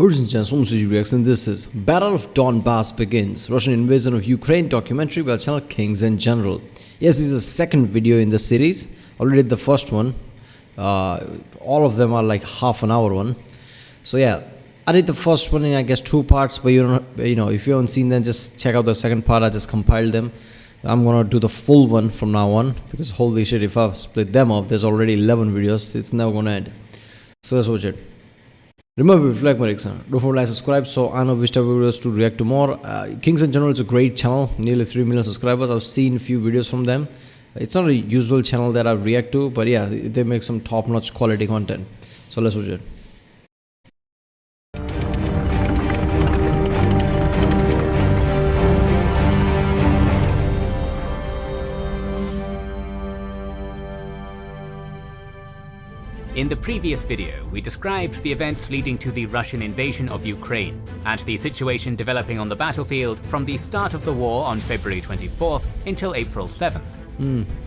Ladies and gentlemen, reaction. This is Battle of Donbas begins. Russian invasion of Ukraine documentary by channel Kings and General. Yes, this is the second video in the series. Already did the first one. All of them are like half an hour one. So yeah, I did the first one in I guess 2 parts. But you know, if you haven't seen them, just check out the second part. I just compiled them. I'm gonna do the full one from now on because holy shit, if I split them up, there's already 11 videos. It's never gonna end. So let's watch it. Remember, if you like my reaction, don't forget to like, subscribe so I know which type of videos to react to more. Kings and General is a great channel, nearly 3 million subscribers. I've seen a few videos from them. It's not a usual channel that I react to, but yeah, they make some top-notch quality content. So let's watch it. In the previous video, we described the events leading to the Russian invasion of Ukraine and the situation developing on the battlefield from the start of the war on February 24th until April 7th.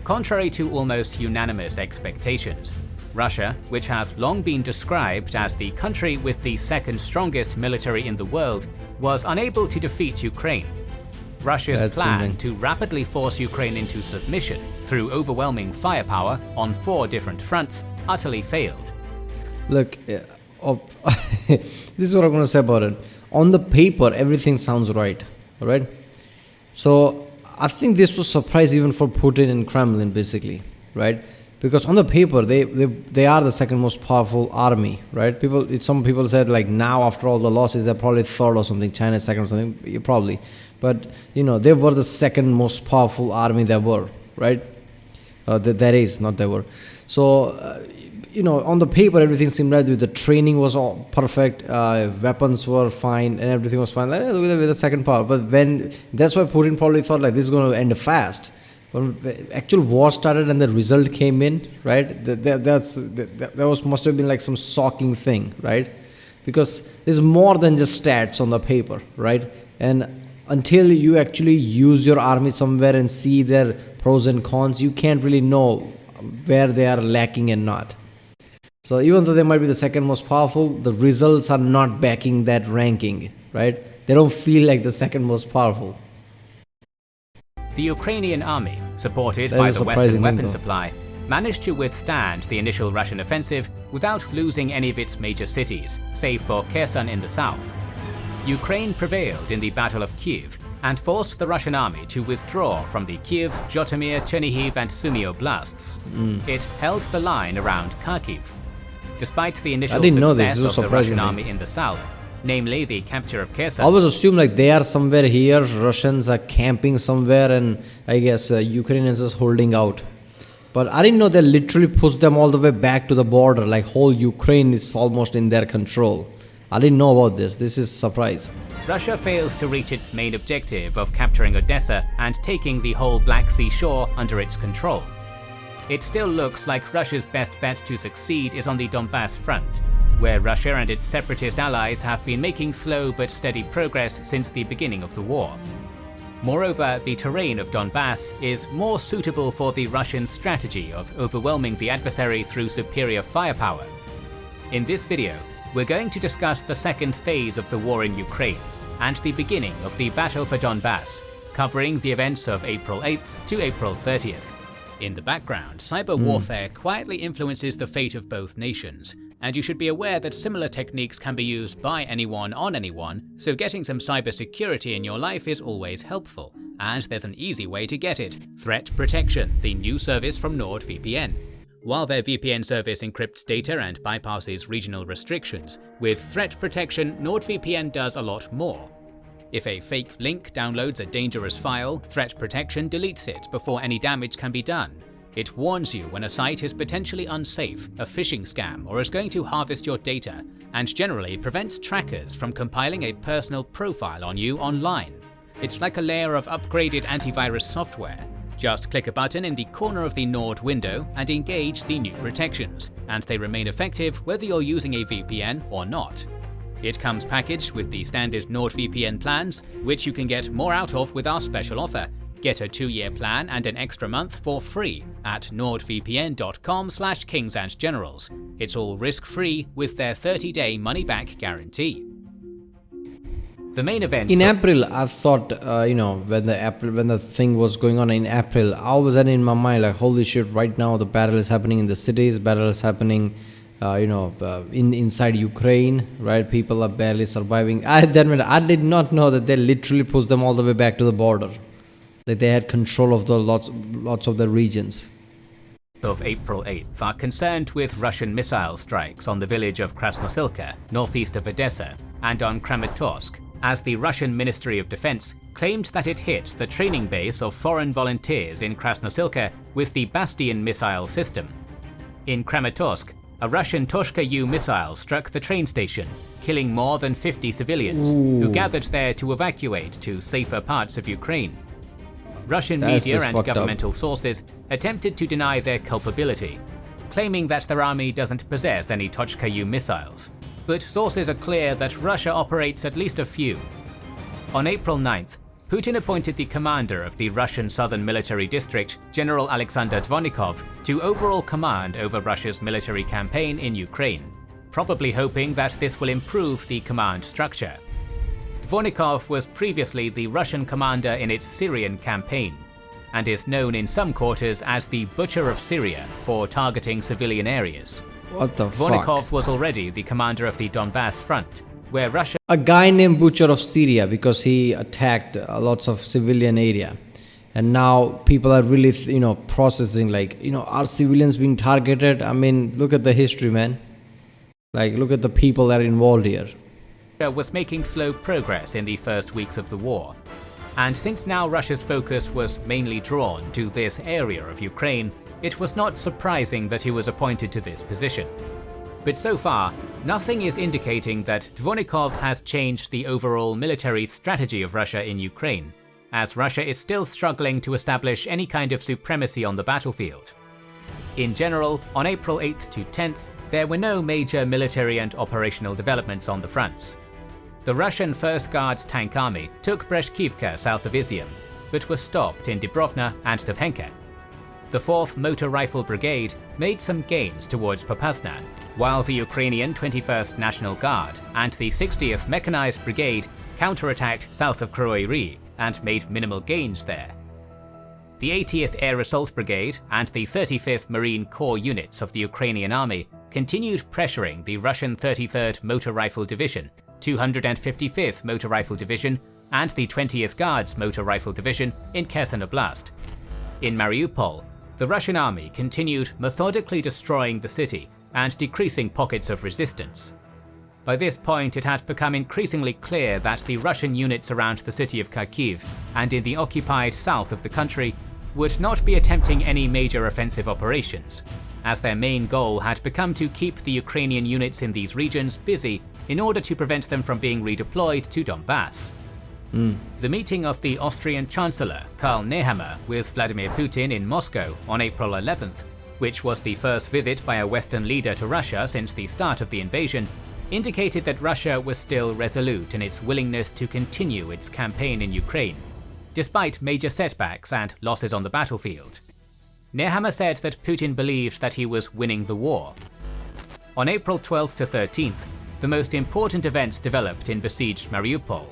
Contrary to almost unanimous expectations, Russia, which has long been described as the country with the second strongest military in the world, was unable to defeat Ukraine. Russia's plan to rapidly force Ukraine into submission through overwhelming firepower on 4 different fronts utterly failed. Look, this is what I'm going to say about it. On the paper, everything sounds right, alright? So I think this was a surprise even for Putin and Kremlin, basically, right? Because on the paper, they are the second most powerful army, right? Some people said like now after all the losses, they're probably third or something. China second or something, probably. But you know, they were the second most powerful army there were, right? There is, not there were. So you know, on the paper, everything seemed right. The training was all perfect, weapons were fine, and everything was fine. Like, with the second power, but when that's why Putin probably thought like this is going to end fast. But the actual war started and the result came in, right? That must have been like some shocking thing, right? Because there's more than just stats on the paper, right? And until you actually use your army somewhere and see their pros and cons, you can't really know where they are lacking and not. So even though they might be the second most powerful, the results are not backing that ranking, right? They don't feel like the second most powerful. The Ukrainian army, supported by the Western weapon supply, managed to withstand the initial Russian offensive without losing any of its major cities, save for Kherson in the south. Ukraine prevailed in the Battle of Kyiv and forced the Russian army to withdraw from the Kyiv, Zhytomyr, Chernihiv and Sumy oblasts. It held the line around Kharkiv. Despite the initial success of the Russian army in the south, namely the capture of Kherson, I always assume like they are somewhere here, Russians are camping somewhere, and I guess Ukrainians is holding out. But I didn't know they literally pushed them all the way back to the border, like whole Ukraine is almost in their control. I didn't know about this. This is a surprise. Russia fails to reach its main objective of capturing Odessa and taking the whole Black Sea shore under its control. It still looks like Russia's best bet to succeed is on the Donbas front, where Russia and its separatist allies have been making slow but steady progress since the beginning of the war. Moreover, the terrain of Donbas is more suitable for the Russian strategy of overwhelming the adversary through superior firepower. In this video, we're going to discuss the second phase of the war in Ukraine and the beginning of the battle for Donbas, covering the events of April 8th to April 30th. In the background, cyber warfare quietly influences the fate of both nations, and you should be aware that similar techniques can be used by anyone on anyone, so getting some cybersecurity in your life is always helpful. And there's an easy way to get it: Threat Protection, the new service from NordVPN. While their VPN service encrypts data and bypasses regional restrictions, with Threat Protection, NordVPN does a lot more. If a fake link downloads a dangerous file, Threat Protection deletes it before any damage can be done. It warns you when a site is potentially unsafe, a phishing scam, or is going to harvest your data, and generally prevents trackers from compiling a personal profile on you online. It's like a layer of upgraded antivirus software. Just click a button in the corner of the Nord window and engage the new protections, and they remain effective whether you're using a VPN or not. It comes packaged with the standard NordVPN plans, which you can get more out of with our special offer. Get a 2-year plan and an extra month for free at nordvpn.com/kingsandgenerals. It's all risk-free with their 30-day money-back guarantee. The main events In April, I thought, when the thing was going on in April, I was in my mind like, holy shit! Right now, the battle is happening in the cities. Battle is happening, inside Ukraine. Right, people are barely surviving. I did not know that they literally pushed them all the way back to the border. Like they had control of the lots of the regions. of April 8th are concerned with Russian missile strikes on the village of Krasnosilka, northeast of Odessa, and on Kramatorsk, as the Russian Ministry of Defense claimed that it hit the training base of foreign volunteers in Krasnosilka with the Bastion missile system. In Kramatorsk, a Russian Toshka-U missile struck the train station, killing more than 50 civilians, who gathered there to evacuate to safer parts of Ukraine. Russian media and governmental sources attempted to deny their culpability, claiming that their army doesn't possess any Tochka-U missiles, but sources are clear that Russia operates at least a few. On April 9th, Putin appointed the commander of the Russian Southern Military District, General Alexander Dvonikov, to overall command over Russia's military campaign in Ukraine, probably hoping that this will improve the command structure. Dvonikov was previously the Russian commander in its Syrian campaign, and is known in some quarters as the Butcher of Syria for targeting civilian areas. What the Dvonikov fuck? was already the commander of the Donbas front, where Russia... A guy named Butcher of Syria, because he attacked lots of civilian area. And now people are really, processing like, are civilians being targeted? I mean, look at the history, man. Like, look at the people that are involved here. was making slow progress in the first weeks of the war. And since now Russia's focus was mainly drawn to this area of Ukraine, it was not surprising that he was appointed to this position. But so far, nothing is indicating that Dvonikov has changed the overall military strategy of Russia in Ukraine, as Russia is still struggling to establish any kind of supremacy on the battlefield. In general, on April 8th to 10th, there were no major military and operational developments on the fronts. The Russian 1st Guards Tank Army took Breshkivka south of Izium, but was stopped in Dubrovna and Tavhenka. The 4th Motor Rifle Brigade made some gains towards Popasna, while the Ukrainian 21st National Guard and the 60th Mechanized Brigade counterattacked south of Kroy and made minimal gains there. The 80th Air Assault Brigade and the 35th Marine Corps units of the Ukrainian Army continued pressuring the Russian 33rd Motor Rifle Division, 255th Motor Rifle Division, and the 20th Guards Motor Rifle Division in Kherson Oblast. In Mariupol, the Russian army continued methodically destroying the city and decreasing pockets of resistance. By this point, it had become increasingly clear that the Russian units around the city of Kharkiv and in the occupied south of the country would not be attempting any major offensive operations, as their main goal had become to keep the Ukrainian units in these regions busy in order to prevent them from being redeployed to Donbas. The meeting of the Austrian Chancellor Karl Nehammer with Vladimir Putin in Moscow on April 11th, which was the first visit by a Western leader to Russia since the start of the invasion, indicated that Russia was still resolute in its willingness to continue its campaign in Ukraine, despite major setbacks and losses on the battlefield. Nehammer said that Putin believed that he was winning the war. On April 12th to 13th, the most important events developed in besieged Mariupol.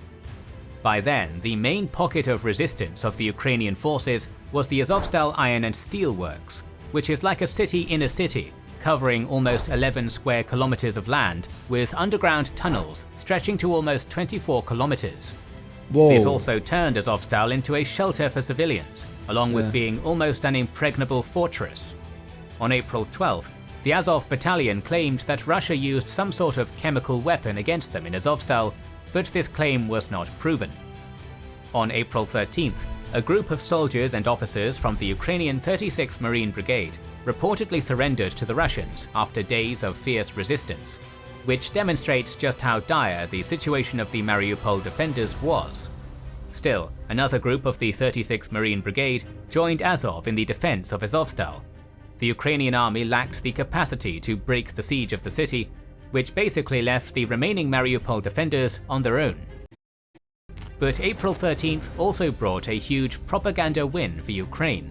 By then, the main pocket of resistance of the Ukrainian forces was the Azovstal Iron and Steel Works, which is like a city in a city, covering almost 11 square kilometers of land with underground tunnels stretching to almost 24 kilometers. Whoa. This also turned Azovstal into a shelter for civilians, along with being almost an impregnable fortress. On April 12th, the Azov battalion claimed that Russia used some sort of chemical weapon against them in Azovstal, but this claim was not proven. On April 13th, a group of soldiers and officers from the Ukrainian 36th Marine Brigade reportedly surrendered to the Russians after days of fierce resistance, which demonstrates just how dire the situation of the Mariupol defenders was. Still, another group of the 36th Marine Brigade joined Azov in the defense of Azovstal. The Ukrainian army lacked the capacity to break the siege of the city, which basically left the remaining Mariupol defenders on their own. But April 13th also brought a huge propaganda win for Ukraine.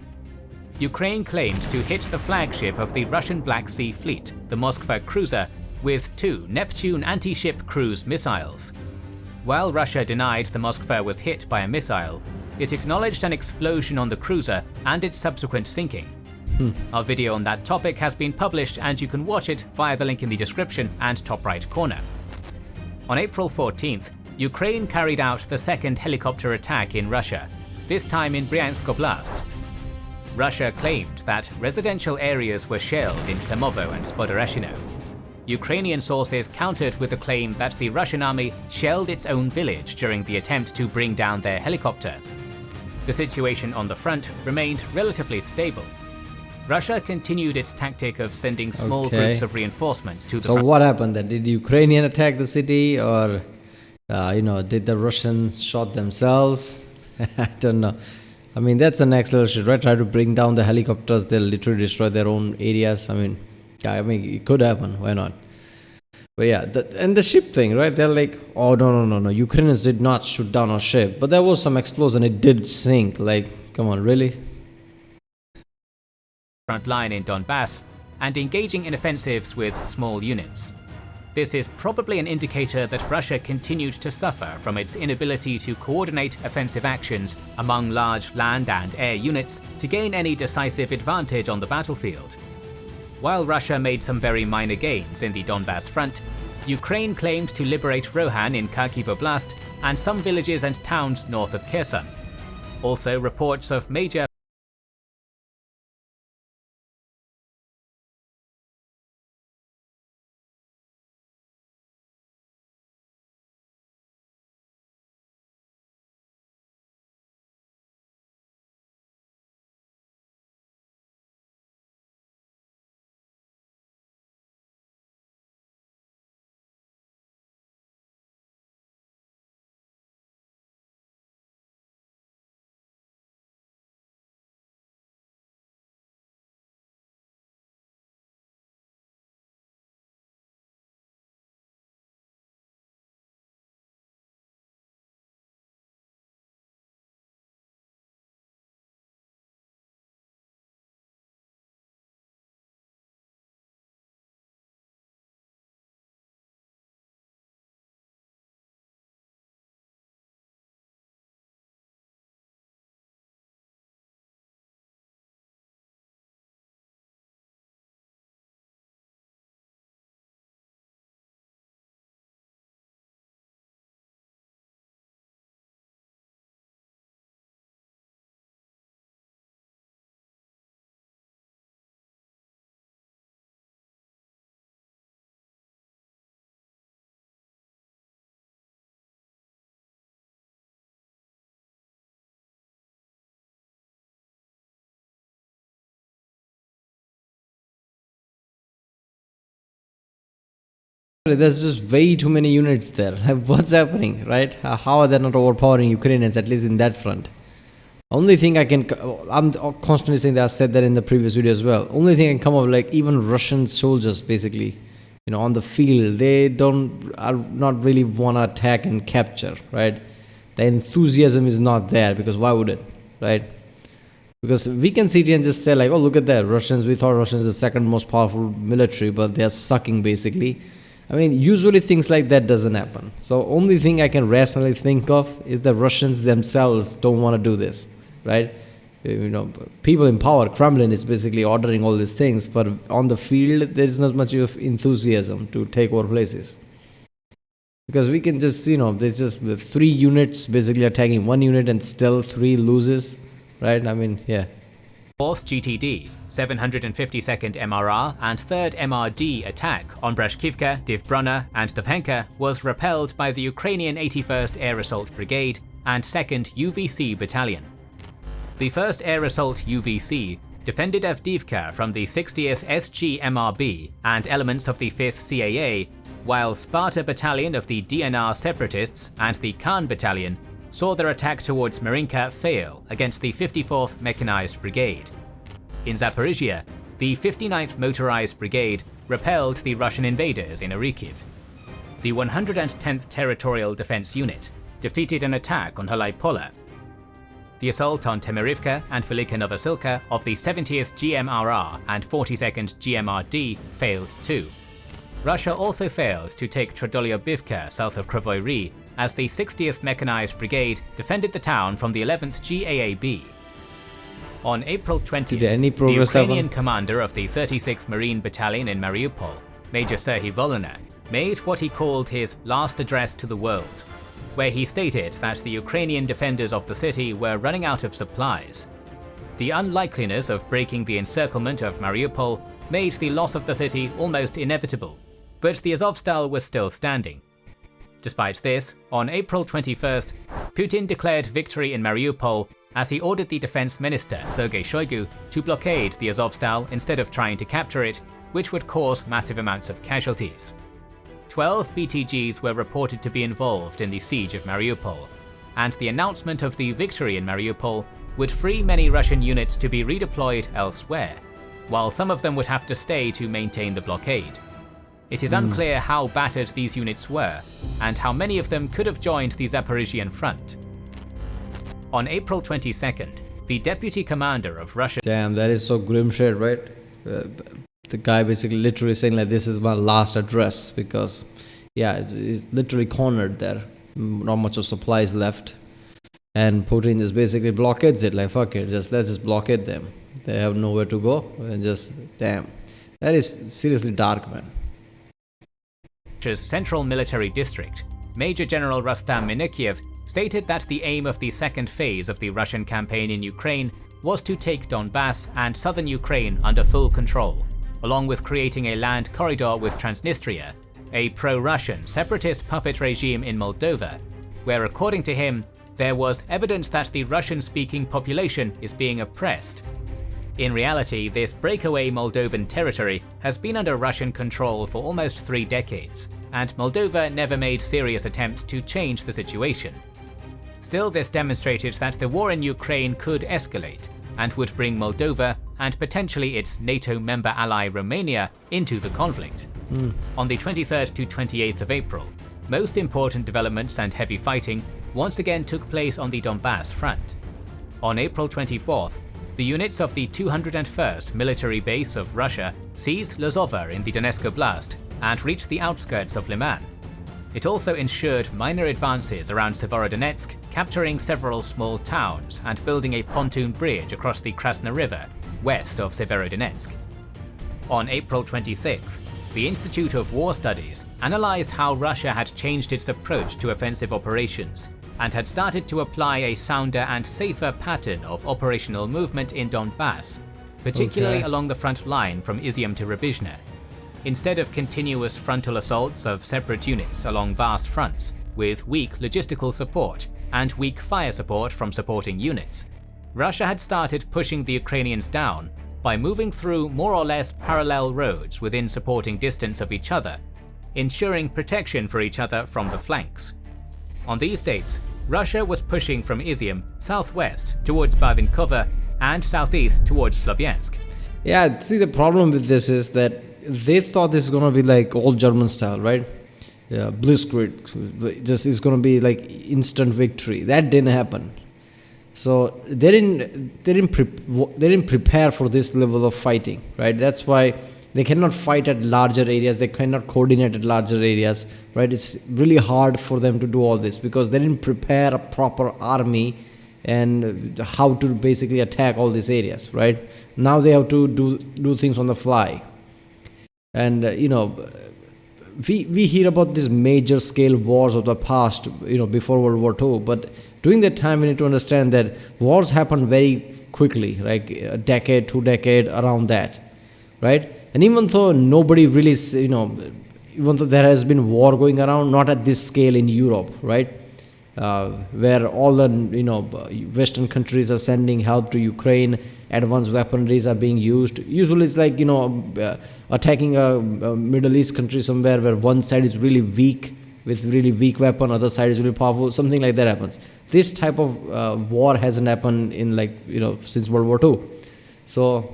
Ukraine claimed to hit the flagship of the Russian Black Sea Fleet, the Moskva cruiser, with 2 Neptune anti-ship cruise missiles. While Russia denied the Moskva was hit by a missile, it acknowledged an explosion on the cruiser and its subsequent sinking. Our video on that topic has been published and you can watch it via the link in the description and top right corner. On April 14th, Ukraine carried out the second helicopter attack in Russia, this time in Bryansk Oblast. Russia claimed that residential areas were shelled in Klemovo and Spodoreshino. Ukrainian sources countered with the claim that the Russian army shelled its own village during the attempt to bring down their helicopter. The situation on the front remained relatively stable. Russia continued its tactic of sending small groups of reinforcements to the front. So what happened then? Did the Ukrainian attack the city, or did the Russians shot themselves? I don't know. I mean, that's the next level shit, right? Try to bring down the helicopters, they'll literally destroy their own areas. I mean, it could happen. Why not? But yeah, and the ship thing, right? They're like, oh, no. Ukrainians did not shoot down our ship. But there was some explosion. It did sink. Like, come on, really? Front line in Donbas and engaging in offensives with small units. This is probably an indicator that Russia continued to suffer from its inability to coordinate offensive actions among large land and air units to gain any decisive advantage on the battlefield. While Russia made some very minor gains in the Donbas front, Ukraine claimed to liberate Rohan in Kharkiv Oblast and some villages and towns north of Kherson. Also, reports of major There's just way too many units there. What's happening, right? How are they not overpowering Ukrainians, at least in that front? Only thing I'm constantly saying that, I said that in the previous video as well. Only thing I can come up, like even Russian soldiers basically, on the field, they are not really want to attack and capture, right? The enthusiasm is not there, because why would it, right? Because we can sit here and just say like, oh, look at that, we thought Russians are the second most powerful military, but they're sucking basically. I mean, usually things like that doesn't happen. So only thing I can rationally think of is the Russians themselves don't want to do this, right? People in power, Kremlin is basically ordering all these things, but on the field, there is not much of enthusiasm to take over places. Because we can just, there's just 3 units basically attacking 1 unit and still 3 loses, right? I mean, yeah. 4th GTD, 752nd MRR and 3rd MRD attack on Breshkivka, Divbrona and Dovhenka was repelled by the Ukrainian 81st Air Assault Brigade and 2nd UVC Battalion. The 1st Air Assault UVC defended Avdiivka from the 60th SG-MRB and elements of the 5th CAA, while Sparta Battalion of the DNR Separatists and the Khan Battalion saw their attack towards Marinka fail against the 54th Mechanized Brigade. In Zaporizhia, the 59th Motorized Brigade repelled the Russian invaders in Orikhiv. The 110th Territorial Defense Unit defeated an attack on Halaypola. The assault on Temirivka and Velika Novosilka of the 70th GMRR and 42nd GMRD failed too. Russia also failed to take Trodolyobivka south of Kryvyi Rih, as the 60th Mechanized Brigade defended the town from the 11th GAAB. On April 20th, the Ukrainian commander of the 36th Marine Battalion in Mariupol, Major Serhiy Volodya, made what he called his last address to the world, where he stated that the Ukrainian defenders of the city were running out of supplies. The unlikeliness of breaking the encirclement of Mariupol made the loss of the city almost inevitable, but the Azovstal was still standing. Despite this, on April 21st, Putin declared victory in Mariupol as he ordered the defense minister Sergei Shoigu to blockade the Azovstal instead of trying to capture it, which would cause massive amounts of casualties. 12 BTGs were reported to be involved in the siege of Mariupol, and the announcement of the victory in Mariupol would free many Russian units to be redeployed elsewhere, while some of them would have to stay to maintain the blockade. It is unclear how battered these units were, and how many of them could have joined the Zaporizhian front. On April 22nd, the deputy commander of Russia... Damn, that is so grim shit, right? The guy basically literally saying like, this is my last address, because yeah, he's literally cornered there. Not much of supplies left. And Putin just basically blockades it, like fuck it, let's just blockade them. They have nowhere to go, and just, damn. That is seriously dark, man. Russia's Central Military District, Major General Rustam Minikiev stated that the aim of the second phase of the Russian campaign in Ukraine was to take Donbas and southern Ukraine under full control, along with creating a land corridor with Transnistria, a pro-Russian separatist puppet regime in Moldova, where according to him, there was evidence that the Russian-speaking population is being oppressed. In reality, this breakaway Moldovan territory has been under Russian control for almost 3 decades, and Moldova never made serious attempts to change the situation. Still, this demonstrated that the war in Ukraine could escalate, and would bring Moldova and potentially its NATO member ally Romania into the conflict. On the 23rd to 28th of April, most important developments and heavy fighting once again took place on the Donbas front. On April 24th, the units of the 201st Military Base of Russia seized Lozova in the Donetsk Oblast and reached the outskirts of Liman. It also ensured minor advances around Severodonetsk, capturing several small towns and building a pontoon bridge across the Krasna River, west of Severodonetsk. On April 26th, the Institute of War Studies analyzed how Russia had changed its approach to offensive operations and had started to apply a sounder and safer pattern of operational movement in Donbas, particularly along the front line from Izium to Rubizhne. Instead of continuous frontal assaults of separate units along vast fronts, with weak logistical support and weak fire support from supporting units, Russia had started pushing the Ukrainians down by moving through more or less parallel roads within supporting distance of each other, ensuring protection for each other from the flanks. On these dates, Russia was pushing from Izium southwest towards Bavinkovo and southeast towards Slovyansk. Yeah, see, the problem with this is that they thought this is going to be like old German style, right? Yeah, blitzkrieg, just is going to be like instant victory. That didn't happen. So they didn't prepare for this level of fighting, right? That's why they cannot fight at larger areas. They cannot coordinate at larger areas, right? It's really hard for them to do all this because they didn't prepare a proper army and how to basically attack all these areas, right? Now they have to do things on the fly. And, we hear about these major scale wars of the past, before World War II. But during that time, we need to understand that wars happen very quickly, like a decade, 2 decades, around that, right? And even though nobody really, even though there has been war going around, not at this scale in Europe, right? Where all the, Western countries are sending help to Ukraine, advanced weaponries are being used. Usually it's like, attacking a Middle East country somewhere where one side is really weak, with really weak weapon, other side is really powerful, something like that happens. This type of war hasn't happened in since World War II. So,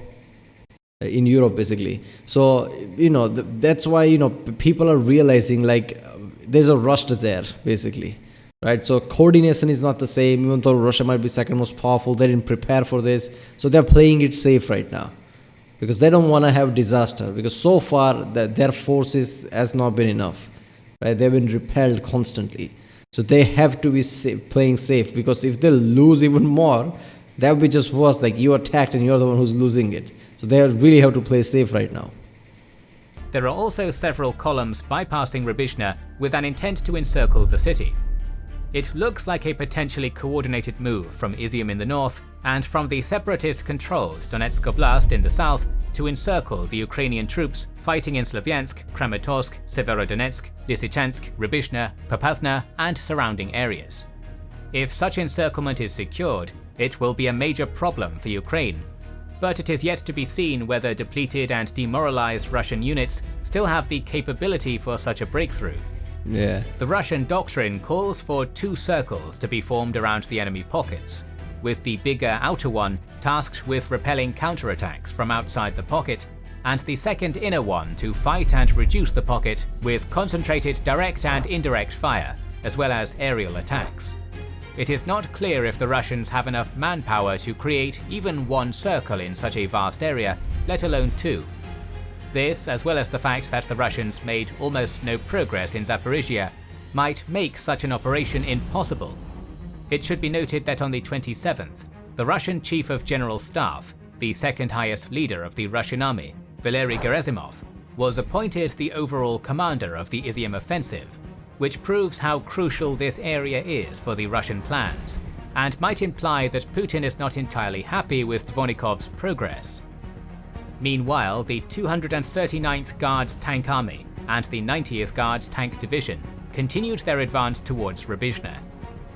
in Europe basically. So, that's why, people are realizing there's a rust there basically. Right, so coordination is not the same. Even though Russia might be second most powerful, they didn't prepare for this. So they're playing it safe right now because they don't want to have disaster. Because so far their forces has not been enough. Right, they've been repelled constantly. So they have to be playing safe, because if they lose even more, that would be just worse. Like, you attacked and you're the one who's losing it. So they really have to play safe right now. There are also several columns bypassing Rybizhne with an intent to encircle the city. It looks like a potentially coordinated move from Izium in the north and from the separatist-controlled Donetsk Oblast in the south to encircle the Ukrainian troops fighting in Slavyansk, Kramatorsk, Severodonetsk, Lysychansk, Rybizhne, Popasna, and surrounding areas. If such encirclement is secured, it will be a major problem for Ukraine, but it is yet to be seen whether depleted and demoralized Russian units still have the capability for such a breakthrough. Yeah. The Russian doctrine calls for two circles to be formed around the enemy pockets, with the bigger outer one tasked with repelling counterattacks from outside the pocket, and the second inner one to fight and reduce the pocket with concentrated direct and indirect fire, as well as aerial attacks. It is not clear if the Russians have enough manpower to create even one circle in such a vast area, let alone two. This, as well as the fact that the Russians made almost no progress in Zaporizhia, might make such an operation impossible. It should be noted that on the 27th, the Russian Chief of General Staff, the second highest leader of the Russian army, Valery Gerasimov, was appointed the overall commander of the Izium offensive, which proves how crucial this area is for the Russian plans, and might imply that Putin is not entirely happy with Dvornikov's progress. Meanwhile, the 239th Guards Tank Army and the 90th Guards Tank Division continued their advance towards Rybizhne,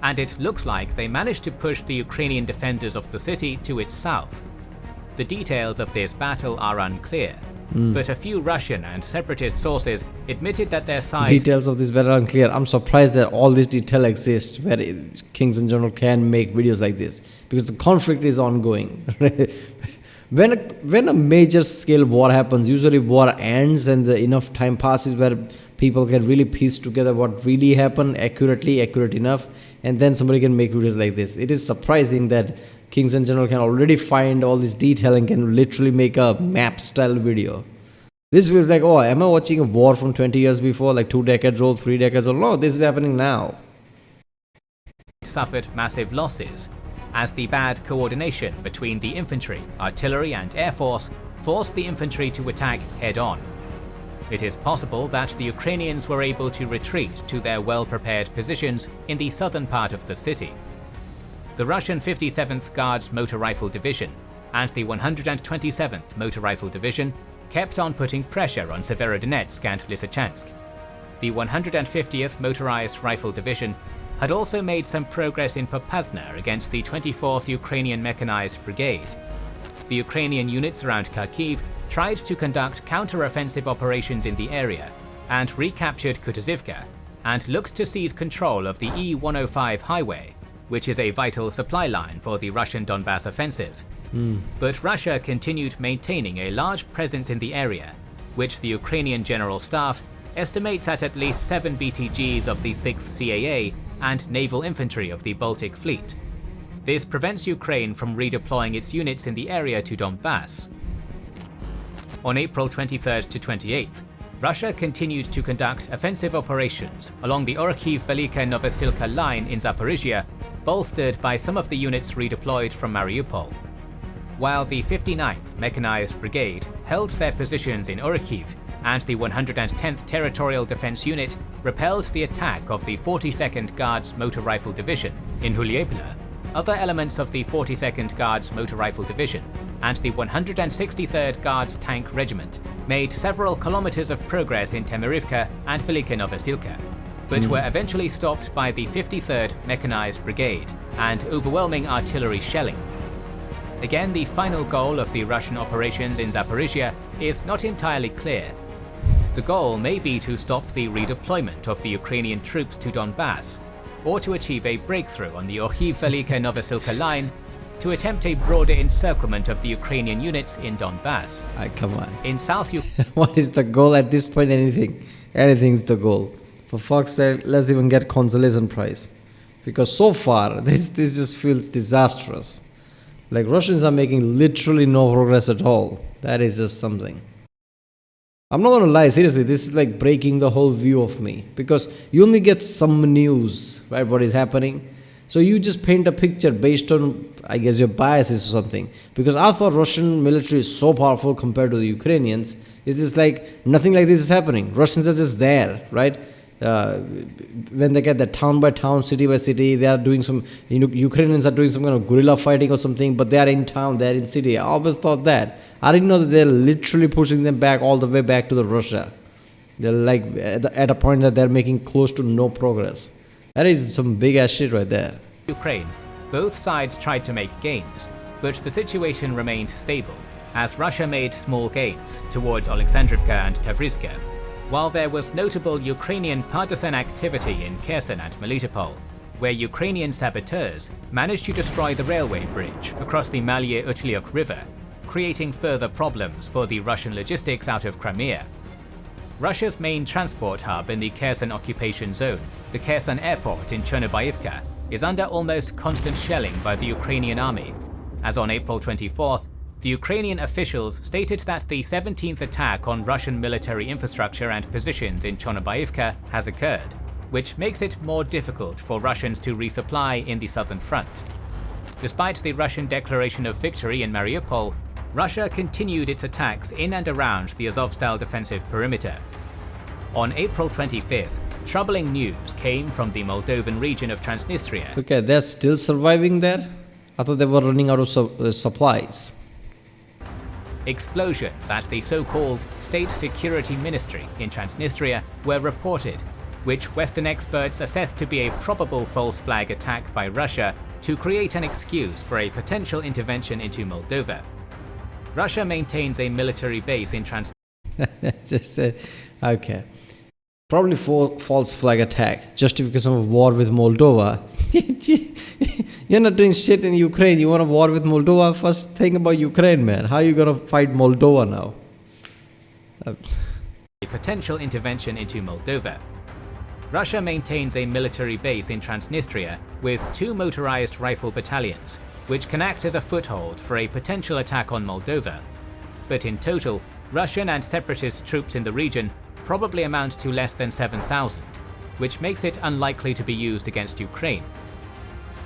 and it looks like they managed to push the Ukrainian defenders of the city to its south. The details of this battle are unclear, but a few Russian and separatist sources admitted that their side... Details of this battle are unclear. I'm surprised that all this detail exists, where kings in general can make videos like this, because the conflict is ongoing. When a major scale war happens, usually war ends and enough time passes where people can really piece together what really happened accurate enough, and then somebody can make videos like this. It is surprising that kings in general can already find all this detail and can literally make a map style video. This feels like, oh, am I watching a war from 20 years before, like 2 decades old, 3 decades old? No, this is happening now. Suffered massive losses, as the bad coordination between the infantry, artillery and air force forced the infantry to attack head-on. It is possible that the Ukrainians were able to retreat to their well-prepared positions in the southern part of the city. The Russian 57th Guards Motor Rifle Division and the 127th Motor Rifle Division kept on putting pressure on Severodonetsk and Lysychansk. The 150th Motorized Rifle Division had also made some progress in Popasna against the 24th Ukrainian Mechanized Brigade. The Ukrainian units around Kharkiv tried to conduct counter-offensive operations in the area and recaptured Kutuzivka, and looked to seize control of the E-105 highway, which is a vital supply line for the Russian Donbas offensive. But Russia continued maintaining a large presence in the area, which the Ukrainian General Staff estimates at least 7 BTGs of the 6th CAA and naval infantry of the Baltic Fleet. This prevents Ukraine from redeploying its units in the area to Donbas. On April 23rd to 28th, Russia continued to conduct offensive operations along the Orkhiv-Velika Novosilka line in Zaporizhia, bolstered by some of the units redeployed from Mariupol. While the 59th Mechanized Brigade held their positions in Orkhiv, and the 110th Territorial Defense Unit repelled the attack of the 42nd Guards Motor Rifle Division in Huliepole, other elements of the 42nd Guards Motor Rifle Division and the 163rd Guards Tank Regiment made several kilometers of progress in Temirivka and Velika Novosilka, but were eventually stopped by the 53rd Mechanized Brigade and overwhelming artillery shelling. Again, the final goal of the Russian operations in Zaporizhia is not entirely clear. The goal may be to stop the redeployment of the Ukrainian troops to Donbas, or to achieve a breakthrough on the Orkhiv-Velika Novosilka line to attempt a broader encirclement of the Ukrainian units in Donbas. Come on. In South Ukraine, What is the goal at this point? Anything's the goal. For fuck's sake, let's even get consolation prize. Because so far, this just feels disastrous. Like, Russians are making literally no progress at all. That is just something. I'm not gonna lie, seriously, this is like breaking the whole view of me because you only get some news, right? What is happening. So you just paint a picture based on, I guess, your biases or something. Because I thought Russian military is so powerful compared to the Ukrainians. It's just like nothing like this is happening. Russians are just there, right? When they get that town by town, city by city, they are doing some, Ukrainians are doing some kind of guerrilla fighting or something, but they are in town, they are in city. I always thought that. I didn't know that they're literally pushing them back all the way back to the Russia. They're like at a point that they're making close to no progress. That is some big ass shit right there. Ukraine, both sides tried to make gains, but the situation remained stable as Russia made small gains towards Alexandrivka and Tavrizhka, while there was notable Ukrainian partisan activity in Kherson and Melitopol, where Ukrainian saboteurs managed to destroy the railway bridge across the Malye-Utlyok River, creating further problems for the Russian logistics out of Crimea. Russia's main transport hub in the Kherson occupation zone, the Kherson airport in Chernobyivka, is under almost constant shelling by the Ukrainian army, as on April 24th, the Ukrainian officials stated that the 17th attack on Russian military infrastructure and positions in Chernobyivka has occurred, which makes it more difficult for Russians to resupply in the southern front. Despite the Russian declaration of victory in Mariupol, Russia continued its attacks in and around the Azovstal defensive perimeter. On April 25th, troubling news came from the Moldovan region of Transnistria. Okay, they're still surviving there? I thought they were running out of supplies. Explosions at the so-called State Security Ministry in Transnistria were reported, which Western experts assessed to be a probable false flag attack by Russia to create an excuse for a potential intervention into Moldova. Russia maintains a military base in Okay. Probably false flag attack, justification of war with Moldova. You're not doing shit in Ukraine. You want a war with Moldova? First think about Ukraine, man. How are you gonna fight Moldova now? A potential intervention into Moldova. Russia maintains a military base in Transnistria with 2 motorized rifle battalions, which can act as a foothold for a potential attack on Moldova. But in total, Russian and separatist troops in the region probably amount to less than 7,000, which makes it unlikely to be used against Ukraine.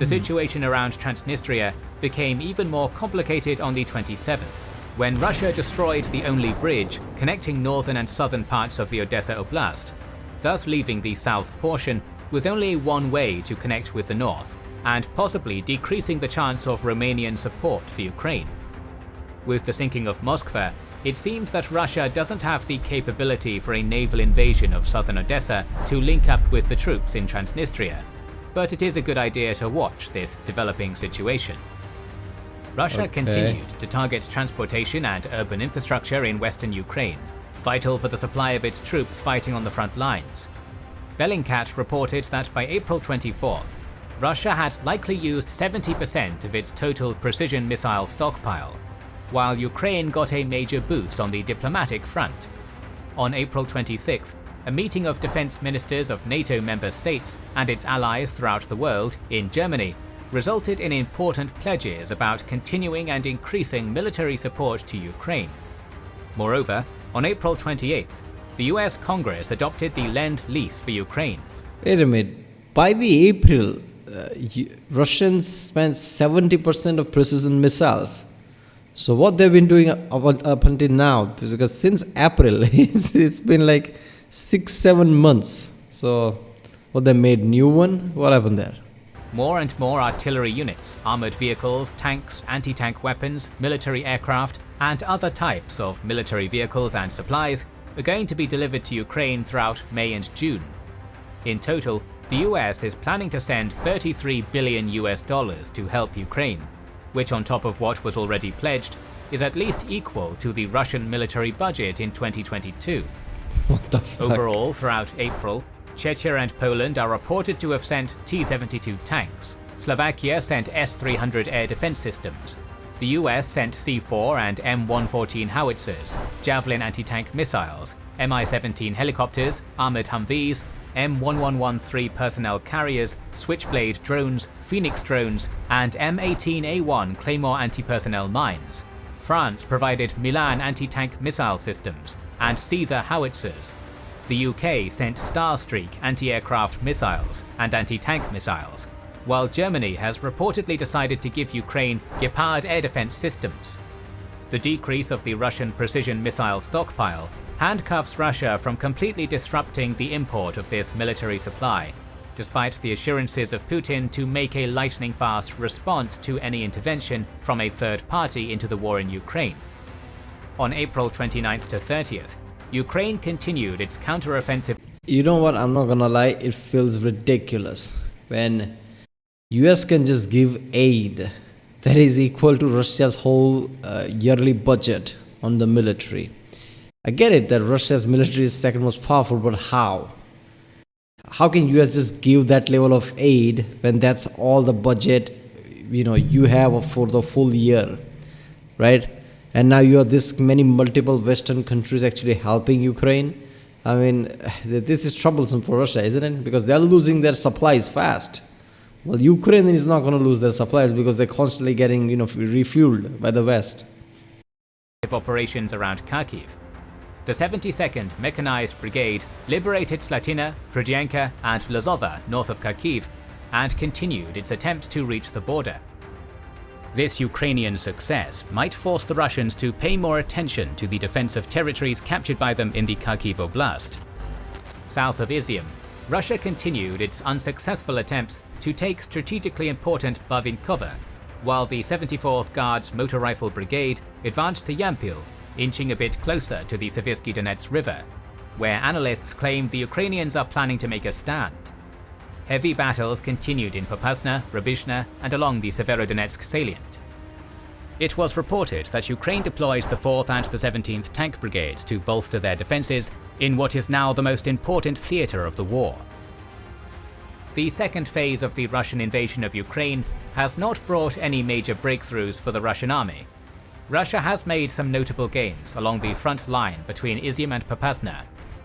The situation around Transnistria became even more complicated on the 27th, when Russia destroyed the only bridge connecting northern and southern parts of the Odessa Oblast, thus leaving the south portion with only one way to connect with the north, and possibly decreasing the chance of Romanian support for Ukraine. With the sinking of Moskva, it seems that Russia doesn't have the capability for a naval invasion of southern Odessa to link up with the troops in Transnistria, but it is a good idea to watch this developing situation. Russia continued to target transportation and urban infrastructure in western Ukraine, vital for the supply of its troops fighting on the front lines. Bellingcat reported that by April 24th, Russia had likely used 70% of its total precision missile stockpile, while Ukraine got a major boost on the diplomatic front. On April 26th, a meeting of defense ministers of NATO member states and its allies throughout the world in Germany resulted in important pledges about continuing and increasing military support to Ukraine. Moreover, on April 28th, the US Congress adopted the Lend-Lease for Ukraine. Wait a minute. By the April, Russians spent 70% of precision missiles. So what they've been doing up until now, because since April, it's been like 6-7 months. So what, they made new one? What happened there? More and more artillery units, armored vehicles, tanks, anti-tank weapons, military aircraft, and other types of military vehicles and supplies are going to be delivered to Ukraine throughout May and June. In total, the US is planning to send $33 billion to help Ukraine, which on top of what was already pledged, is at least equal to the Russian military budget in 2022. What the fuck? Overall, throughout April, Czechia and Poland are reported to have sent T-72 tanks, Slovakia sent S-300 air defense systems, the US sent C-4 and M114 howitzers, Javelin anti-tank missiles, Mi-17 helicopters, armored Humvees, M1113 personnel carriers, Switchblade drones, Phoenix drones, and M18A1 Claymore anti-personnel mines. France provided Milan anti-tank missile systems and Caesar howitzers. The UK sent Starstreak anti-aircraft missiles and anti-tank missiles, while Germany has reportedly decided to give Ukraine Gepard air defense systems. The decrease of the Russian precision missile stockpile handcuffs Russia from completely disrupting the import of this military supply, despite the assurances of Putin to make a lightning-fast response to any intervention from a third party into the war in Ukraine. On April 29th to 30th, Ukraine continued its counteroffensive. You know what? I'm not gonna lie. It feels ridiculous when US can just give aid that is equal to Russia's whole yearly budget on the military. I get it that Russia's military is second most powerful, but how? How can US just give that level of aid when that's all the budget you have for the full year, right? And now you are this many multiple Western countries actually helping Ukraine. I mean, this is troublesome for Russia, isn't it? Because they're losing their supplies fast. Well, Ukraine is not going to lose their supplies because they're constantly getting, refueled by the West. Operations around Kharkiv. The 72nd Mechanized Brigade liberated Slatina, Prudianka, and Lazova north of Kharkiv, and continued its attempts to reach the border. This Ukrainian success might force the Russians to pay more attention to the defense of territories captured by them in the Kharkiv Oblast. South of Izium, Russia continued its unsuccessful attempts to take strategically important Bavinkova, while the 74th Guards Motor Rifle Brigade advanced to Yampil, inching a bit closer to the Seversky Donets River, where analysts claim the Ukrainians are planning to make a stand. Heavy battles continued in Popasna, Rubizhne, and along the Severodonetsk salient. It was reported that Ukraine deployed the 4th and the 17th Tank Brigades to bolster their defences in what is now the most important theatre of the war. The second phase of the Russian invasion of Ukraine has not brought any major breakthroughs for the Russian army. Russia has made some notable gains along the front line between Izium and Popasna,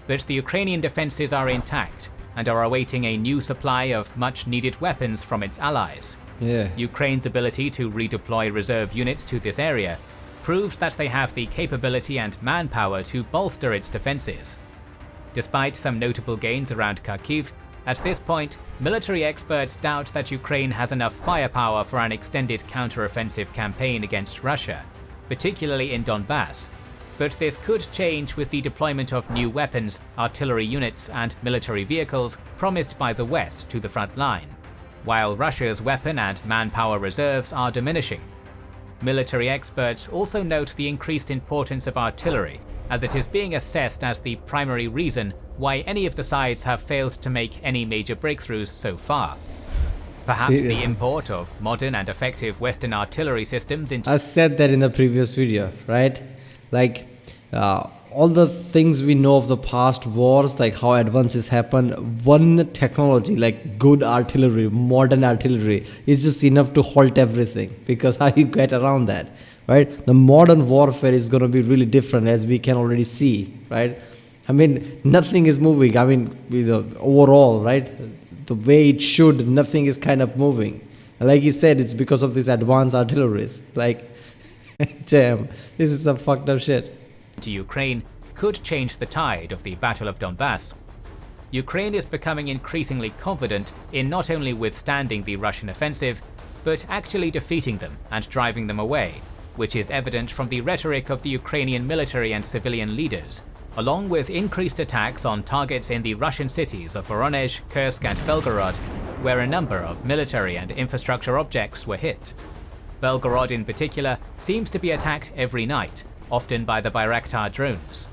but the Ukrainian defences are intact and are awaiting a new supply of much-needed weapons from its allies. Ukraine's ability to redeploy reserve units to this area proves that they have the capability and manpower to bolster its defences. Despite some notable gains around Kharkiv, at this point, military experts doubt that Ukraine has enough firepower for an extended counteroffensive campaign against Russia, particularly in Donbas. But this could change with the deployment of new weapons, artillery units, and military vehicles promised by the West to the front line, while Russia's weapon and manpower reserves are diminishing. Military experts also note the increased importance of artillery, as it is being assessed as the primary reason why any of the sides have failed to make any major breakthroughs so far. Perhaps Seriously? The import of modern and effective Western artillery systems into... I said that in the previous video, right? Like, all the things we know of the past wars, like how advances happen, one technology like good artillery, modern artillery, is just enough to halt everything. Because how you get around that, right? The modern warfare is going to be really different, as we can already see, right? I mean, nothing is moving. I mean, overall, right? The way it should, nothing is kind of moving. And like he said, it's because of these advanced artilleries. Like, damn, this is some fucked up shit. To Ukraine could change the tide of the Battle of Donbas. Ukraine is becoming increasingly confident in not only withstanding the Russian offensive, but actually defeating them and driving them away, which is evident from the rhetoric of the Ukrainian military and civilian leaders, along with increased attacks on targets in the Russian cities of Voronezh, Kursk, and Belgorod, where a number of military and infrastructure objects were hit. Belgorod in particular seems to be attacked every night, often by the Bayraktar drones.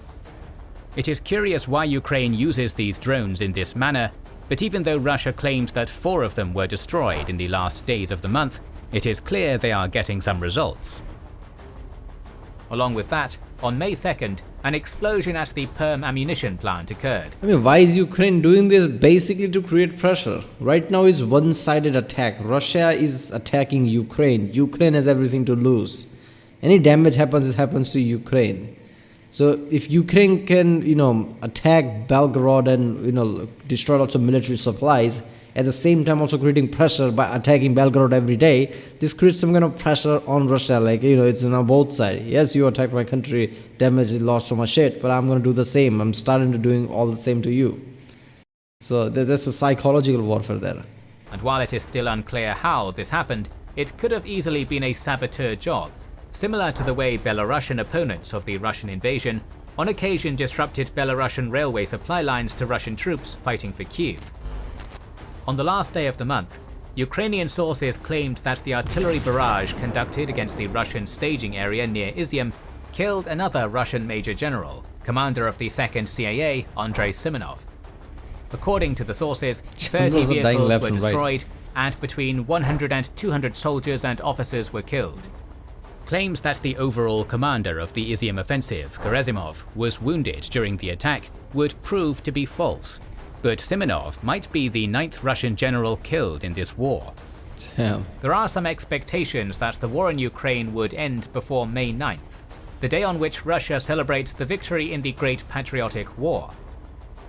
It is curious why Ukraine uses these drones in this manner, but even though Russia claimed that 4 of them were destroyed in the last days of the month, it is clear they are getting some results. Along with that, on May 2nd, an explosion at the Perm ammunition plant occurred. I mean, why is Ukraine doing this? Basically to create pressure. Right now is one-sided attack. Russia is attacking Ukraine. Ukraine has everything to lose. Any damage happens, it happens to Ukraine. So if Ukraine can, attack Belgorod and, destroy lots of military supplies, at the same time also creating pressure by attacking Belgorod every day. This creates some kind of pressure on Russia, like, it's on both sides. Yes, you attacked my country, damaged, lost so much shit, but I'm going to do the same. I'm starting to doing all the same to you. So that's a psychological warfare there. And while it is still unclear how this happened, it could have easily been a saboteur job, similar to the way Belarusian opponents of the Russian invasion on occasion disrupted Belarusian railway supply lines to Russian troops fighting for Kyiv. On the last day of the month, Ukrainian sources claimed that the artillery barrage conducted against the Russian staging area near Izium killed another Russian major general, commander of the 2nd CAA, Andrei Simonov. According to the sources, 30 vehicles were destroyed, and between 100 and 200 soldiers and officers were killed. Claims that the overall commander of the Izium offensive, Gerasimov, was wounded during the attack would prove to be false, but Simonov might be the 9th Russian general killed in this war. Damn. There are some expectations that the war in Ukraine would end before May 9th, the day on which Russia celebrates the victory in the Great Patriotic War.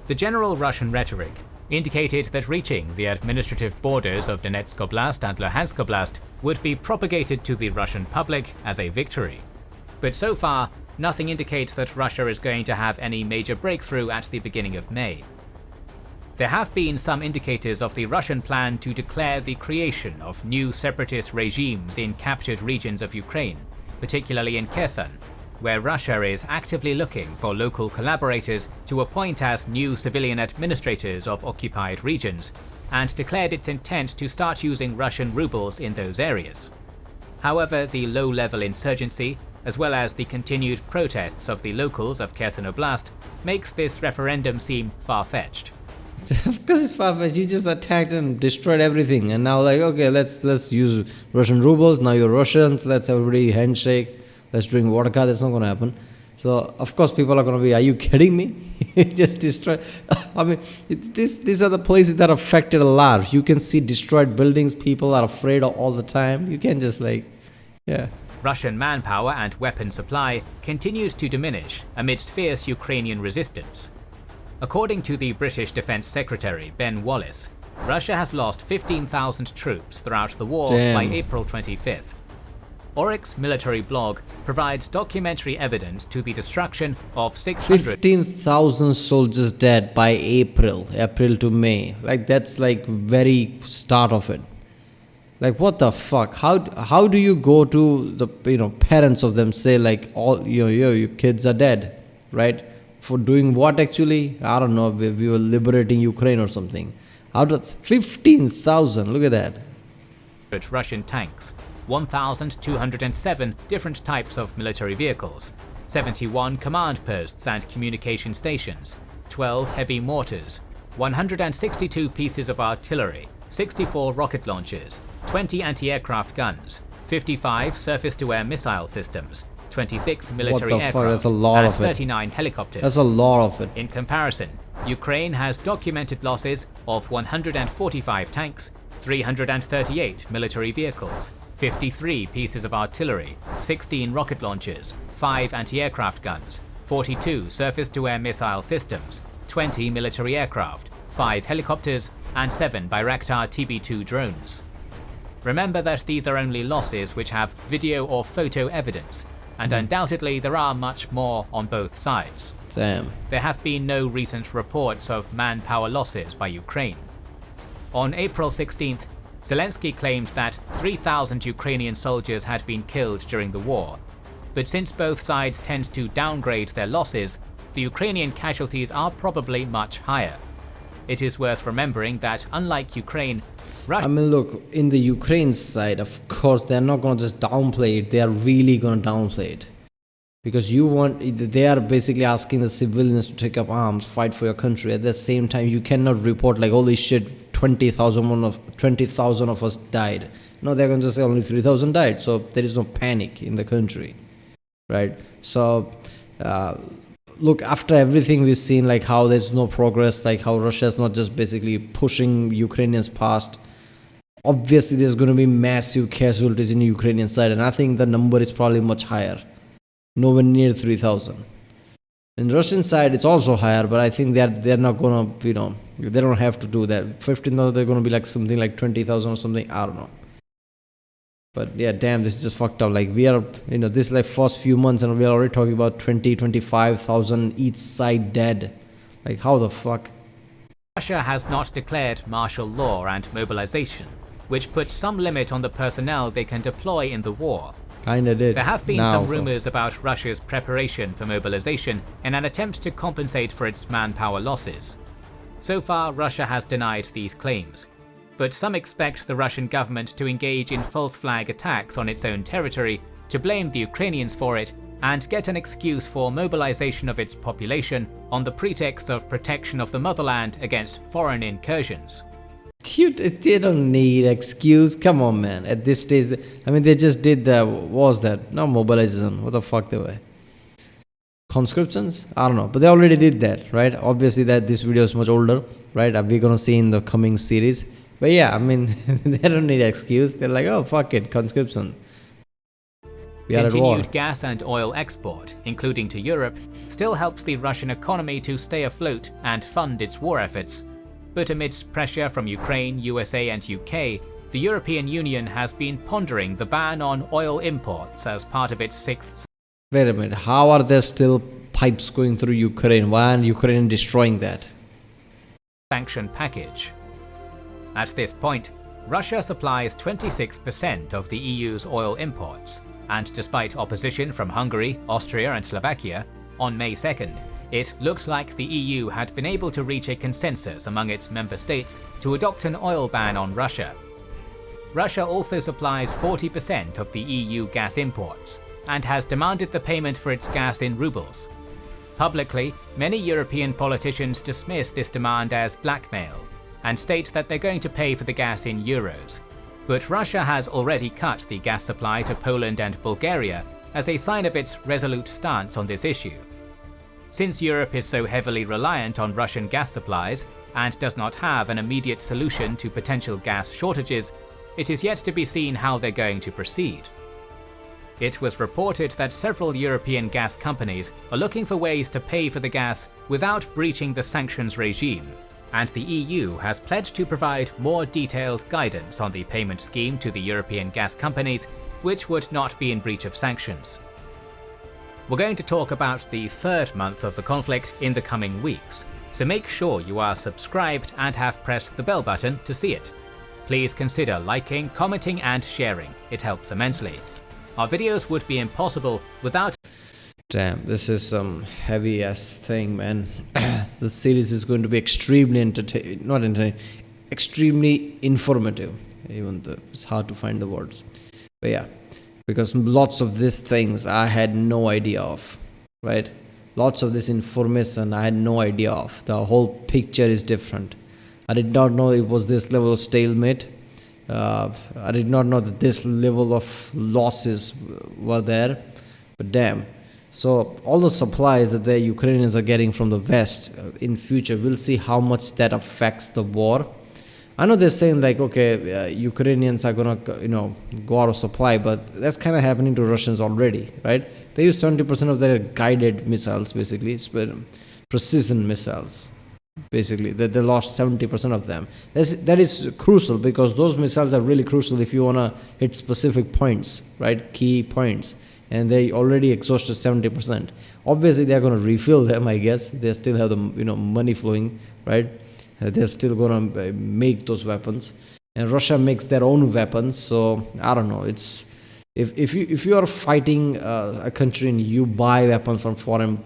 The general Russian rhetoric indicated that reaching the administrative borders of Donetsk Oblast and Luhansk Oblast would be propagated to the Russian public as a victory. But so far, nothing indicates that Russia is going to have any major breakthrough at the beginning of May. There have been some indicators of the Russian plan to declare the creation of new separatist regimes in captured regions of Ukraine, particularly in Kherson, where Russia is actively looking for local collaborators to appoint as new civilian administrators of occupied regions, and declared its intent to start using Russian rubles in those areas. However, the low-level insurgency, as well as the continued protests of the locals of Kherson Oblast, makes this referendum seem far-fetched. Of course it's far-fetched. You just attacked and destroyed everything, and now okay, let's use Russian rubles. Now you're Russians. Let's everybody handshake. Let's drink vodka. That's not going to happen. So of course people are going to be, are you kidding me? Just destroy. I mean, these are the places that are affected a lot. You can see destroyed buildings. People are afraid all the time. You can't just Russian manpower and weapon supply continues to diminish amidst fierce Ukrainian resistance. According to the British Defence Secretary Ben Wallace, Russia has lost 15,000 troops throughout the war by April 25th. Oryx military blog provides documentary evidence to the destruction of 15,000 soldiers dead by April to May. Like, that's like very start of it. Like, what the fuck? How do you go to the parents of them, say like, all your kids are dead, right? For doing what actually? I don't know. We were liberating Ukraine or something. How does 15,000? Look at that. Russian tanks, 1,207 different types of military vehicles, 71 command posts and communication stations, 12 heavy mortars, 162 pieces of artillery, 64 rocket launchers, 20 anti-aircraft guns, 55 surface-to-air missile systems, 26 military aircraft, That's a lot and of it. 39 helicopters. That's a lot of it. In comparison, Ukraine has documented losses of 145 tanks, 338 military vehicles, 53 pieces of artillery, 16 rocket launchers, 5 anti-aircraft guns, 42 surface-to-air missile systems, 20 military aircraft, 5 helicopters, and 7 Bayraktar TB2 drones. Remember that these are only losses which have video or photo evidence, and undoubtedly there are much more on both sides. Damn. There have been no recent reports of manpower losses by Ukraine. On April 16th, Zelensky claimed that 3,000 Ukrainian soldiers had been killed during the war, but since both sides tend to downgrade their losses, the Ukrainian casualties are probably much higher. It is worth remembering that unlike Ukraine, Russia... I mean, look, in the Ukraine side, of course, they're not going to just downplay it. They are really going to downplay it. Because they are basically asking the civilians to take up arms, fight for your country. At the same time, you cannot report like, holy shit, 20,000 of us died. No, they're going to say only 3,000 died. So there is no panic in the country, right? So, look, after everything we've seen, like how there's no progress, like how Russia is not just basically pushing Ukrainians past, obviously there's going to be massive casualties in the Ukrainian side. And I think the number is probably much higher. Nowhere near 3,000. In Russian side, it's also higher, but I think they're not gonna, they don't have to do that. 15,000, they're gonna be like something like 20,000 or something. I don't know. But yeah, damn, this is just fucked up. Like we are, this is like first few months, and we are already talking about 25,000 each side dead. Like how the fuck? Russia has not declared martial law and mobilization, which puts some limit on the personnel they can deploy in the war. Kinda did. There have been some rumors about Russia's preparation for mobilization in an attempt to compensate for its manpower losses. So far, Russia has denied these claims, but some expect the Russian government to engage in false flag attacks on its own territory, to blame the Ukrainians for it, and get an excuse for mobilization of its population on the pretext of protection of the motherland against foreign incursions. Dude, they don't need excuse. Come on, man. At this stage, they just did the, what was that? No mobilization. What the fuck they were? Conscriptions? I don't know. But they already did that, right? Obviously, that this video is much older, right? We're gonna see in the coming series. But yeah, they don't need excuse. They're like, oh, fuck it, conscription. We are at war. Continued gas and oil export, including to Europe, still helps the Russian economy to stay afloat and fund its war efforts. But amidst pressure from Ukraine, USA and UK, the European Union has been pondering the ban on oil imports as part of its sixth. Wait a minute, how are there still pipes going through Ukraine? Why aren't Ukraine destroying that? Sanction package. At this point, Russia supplies 26% of the EU's oil imports, and despite opposition from Hungary, Austria and Slovakia, on May 2nd, it looked like the EU had been able to reach a consensus among its member states to adopt an oil ban on Russia. Russia also supplies 40% of the EU gas imports, and has demanded the payment for its gas in rubles. Publicly, many European politicians dismiss this demand as blackmail, and state that they're going to pay for the gas in euros. But Russia has already cut the gas supply to Poland and Bulgaria as a sign of its resolute stance on this issue. Since Europe is so heavily reliant on Russian gas supplies and does not have an immediate solution to potential gas shortages, it is yet to be seen how they're going to proceed. It was reported that several European gas companies are looking for ways to pay for the gas without breaching the sanctions regime, and the EU has pledged to provide more detailed guidance on the payment scheme to the European gas companies, which would not be in breach of sanctions. We're going to talk about the third month of the conflict in the coming weeks, so make sure you are subscribed and have pressed the bell button to see it. Please consider liking, commenting and sharing, it helps immensely. Our videos would be impossible without... Damn, this is some heavy ass thing, man. The series is going to be extremely extremely informative. Even though it's hard to find the words. But yeah, because lots of these things I had no idea of, right? Lots of this information I had no idea of. The whole picture is different. I did not know it was this level of stalemate. I did not know that this level of losses were there. But damn. So all the supplies that the Ukrainians are getting from the West in future, we'll see how much that affects the war. I know they're saying like, okay, Ukrainians are gonna, go out of supply, but that's kind of happening to Russians already, right? They use 70% of their guided missiles, basically, precision missiles. Basically, they lost 70% of them. That is crucial, because those missiles are really crucial if you wanna hit specific points, right? Key points. And they already exhausted 70%. Obviously, they're going to refill them, I guess. They still have the money flowing, right? They're still going to make those weapons. And Russia makes their own weapons. So, I don't know. It's if you are fighting a country and you buy weapons from foreign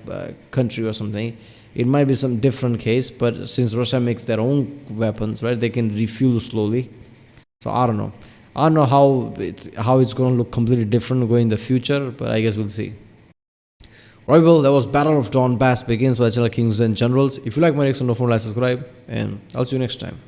country or something, it might be some different case. But since Russia makes their own weapons, right, they can refuel slowly. So, I don't know. I don't know how it's going to look completely different going in the future, but I guess we'll see. Right, well, that was Battle of Donbas Begins by Channel Kings and Generals. If you like my reaction, don't forget to subscribe, and I'll see you next time.